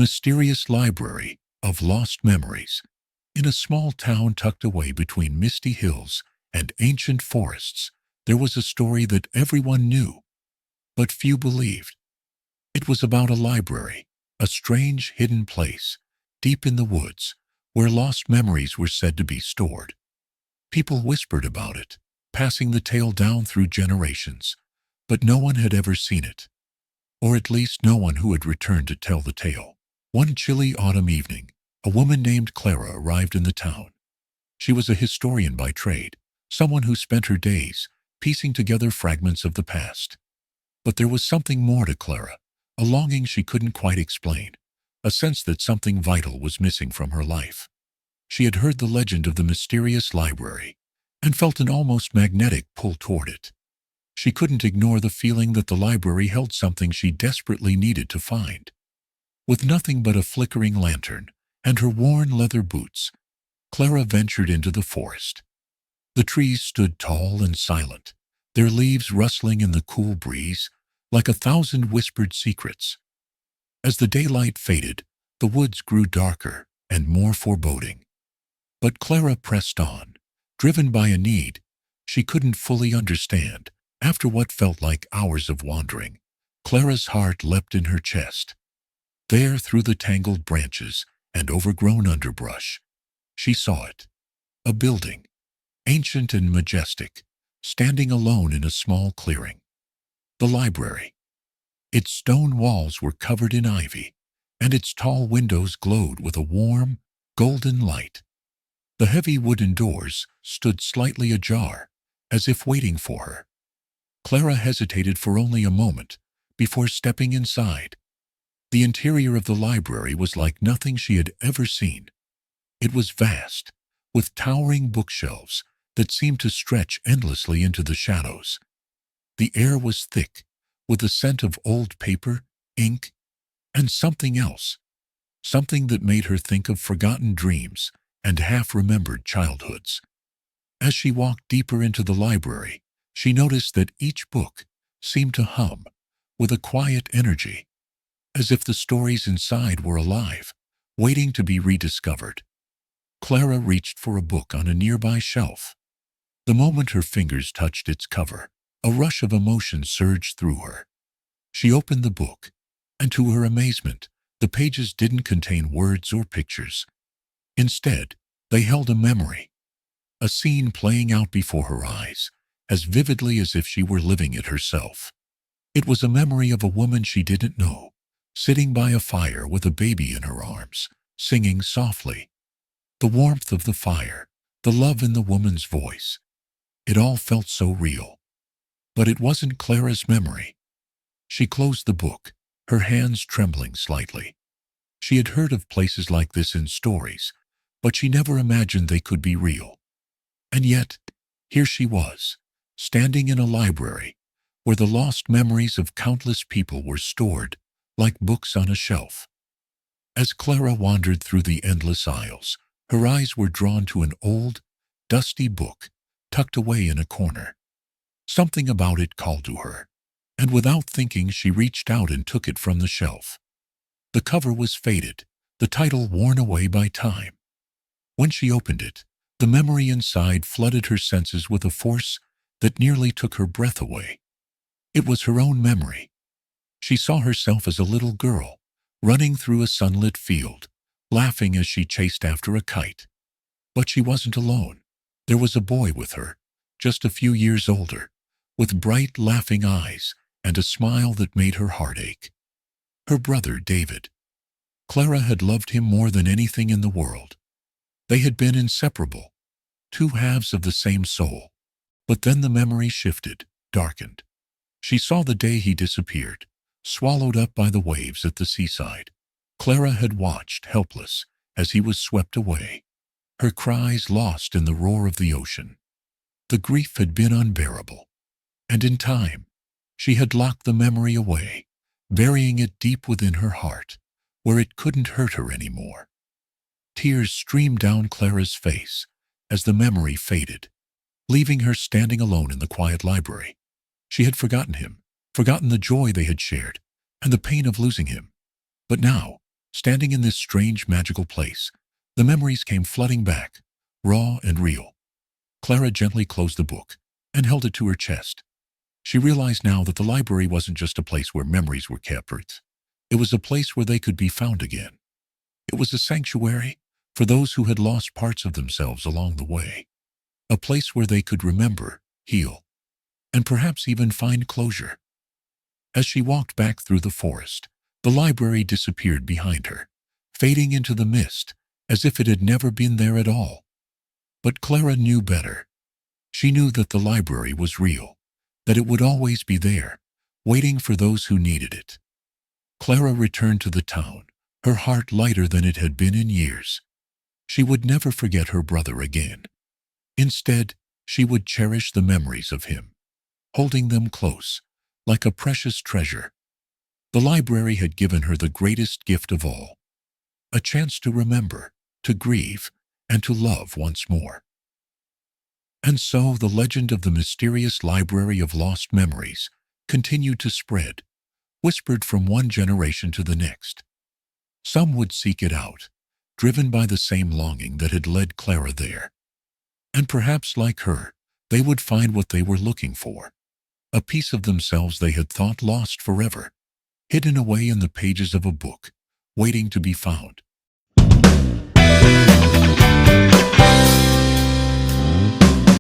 mysterious library of lost memories. In a small town tucked away between misty hills and ancient forests, there was a story that everyone knew, but few believed. It was about a library, a strange hidden place, deep in the woods, where lost memories were said to be stored. People whispered about it, passing the tale down through generations, but no one had ever seen it, or at least no one who had returned to tell the tale. One chilly autumn evening, a woman named Clara arrived in the town. She was a historian by trade, someone who spent her days piecing together fragments of the past. But there was something more to Clara, a longing she couldn't quite explain, a sense that something vital was missing from her life. She had heard the legend of the mysterious library and felt an almost magnetic pull toward it. She couldn't ignore the feeling that the library held something she desperately needed to find. With nothing but a flickering lantern and her worn leather boots, Clara ventured into the forest. The trees stood tall and silent, their leaves rustling in the cool breeze like 1,000 whispered secrets. As the daylight faded, the woods grew darker and more foreboding. But Clara pressed on, driven by a need she couldn't fully understand. After what felt like hours of wandering, Clara's heart leapt in her chest. There, through the tangled branches and overgrown underbrush, she saw it. A building, ancient and majestic, standing alone in a small clearing. The library. Its stone walls were covered in ivy, and its tall windows glowed with a warm, golden light. The heavy wooden doors stood slightly ajar, as if waiting for her. Clara hesitated for only a moment before stepping inside. The interior of the library was like nothing she had ever seen. It was vast, with towering bookshelves that seemed to stretch endlessly into the shadows. The air was thick, with the scent of old paper, ink, and something else, something that made her think of forgotten dreams and half-remembered childhoods. As she walked deeper into the library, she noticed that each book seemed to hum with a quiet energy, as if the stories inside were alive, waiting to be rediscovered. Clara reached for a book on a nearby shelf. The moment her fingers touched its cover, a rush of emotion surged through her. She opened the book, and to her amazement, the pages didn't contain words or pictures. Instead, they held a memory, a scene playing out before her eyes, as vividly as if she were living it herself. It was a memory of a woman she didn't know, sitting by a fire with a baby in her arms, singing softly. The warmth of the fire, the love in the woman's voice. It all felt so real. But it wasn't Clara's memory. She closed the book, her hands trembling slightly. She had heard of places like this in stories, but she never imagined they could be real. And yet, here she was, standing in a library where the lost memories of countless people were stored like books on a shelf. As Clara wandered through the endless aisles, her eyes were drawn to an old, dusty book tucked away in a corner. Something about it called to her, and without thinking she reached out and took it from the shelf. The cover was faded, the title worn away by time. When she opened it, the memory inside flooded her senses with a force that nearly took her breath away. It was her own memory. She saw herself as a little girl, running through a sunlit field, laughing as she chased after a kite. But she wasn't alone. There was a boy with her, just a few years older, with bright, laughing eyes and a smile that made her heart ache. Her brother, David. Clara had loved him more than anything in the world. They had been inseparable, two halves of the same soul. But then the memory shifted, darkened. She saw the day he disappeared, swallowed up by the waves at the seaside. Clara had watched, helpless, as he was swept away, her cries lost in the roar of the ocean. The grief had been unbearable, and in time, she had locked the memory away, burying it deep within her heart, where it couldn't hurt her anymore. Tears streamed down Clara's face as the memory faded, leaving her standing alone in the quiet library. She had forgotten him, forgotten the joy they had shared, and the pain of losing him. But now, Standing in this strange magical place, the memories came flooding back, raw and real. Clara gently closed the book and held it to her chest. She realized now that the library wasn't just a place where memories were kept. It was a place where they could be found again. It was a sanctuary for those who had lost parts of themselves along the way. A place where they could remember, heal, and perhaps even find closure. As she walked back through the forest, the library disappeared behind her, fading into the mist as if it had never been there at all. But Clara knew better. She knew that the library was real, that it would always be there, waiting for those who needed it. Clara returned to the town, her heart lighter than it had been in years. She would never forget her brother again. Instead, she would cherish the memories of him, holding them close, like a precious treasure. The library had given her the greatest gift of all, a chance to remember, to grieve, and to love once more. And so the legend of the mysterious Library of Lost Memories continued to spread, whispered from one generation to the next. Some would seek it out, driven by the same longing that had led Clara there. And perhaps, like her, they would find what they were looking for, a piece of themselves they had thought lost forever, hidden away in the pages of a book, waiting to be found.